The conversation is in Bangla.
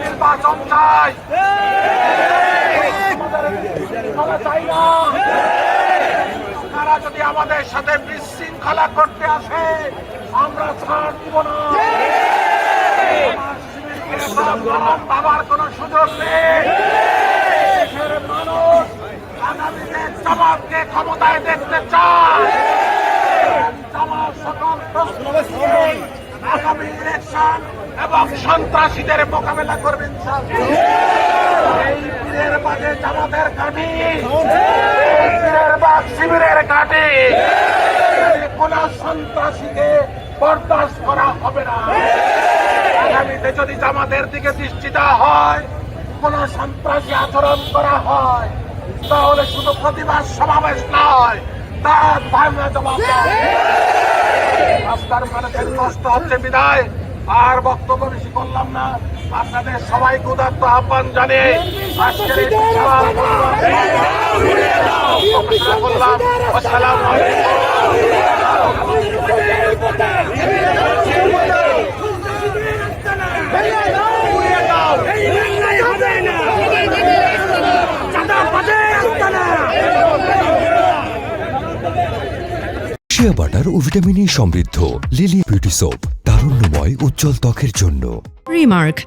নির্বাচন চাই, তারা যদি আমাদের সাথে বিশৃঙ্খলা করতে আসে আমরা ছাড় দিব না। বাবার কোন সুযোগ নেই। মানুষ আগামীতে জামাতকে ক্ষমতায় দেখতে চায়। জামাত সকল আগামী ইলেকশন এবং সন্ত্রাসীদের মোকাবেলা করবেন। এই পীরের বাগে জামাতের ঘাঁটি, পীরের বাগ শিবিরের ঘাঁটি, কোন সন্ত্রাসীকে বরদাস্ত করা হবে না। আগামীতে যদি জামাতের দিকে দৃষ্টি দেওয়া হয়, কোন সন্ত্রাসী আচরণ করা হয়, তাহলে শুধু প্রতিবাদ সমাবেশ নয়, তার ভাঙা জবাব। রাস্তার মানুষের কষ্ট হচ্ছে বিদায় আর বক্তব্য বেশি করলাম না। আপনাদের সবাইকে উদাত্ত আহ্বান জানিয়ে আজকের এই করলাম। আসসালামু শিয়া বাটার ও ভিটামিন ই সমৃদ্ধ লিলি বিউটি সোপ, তারুণ্যময় উজ্জ্বল ত্বকের জন্য। রিমার্ক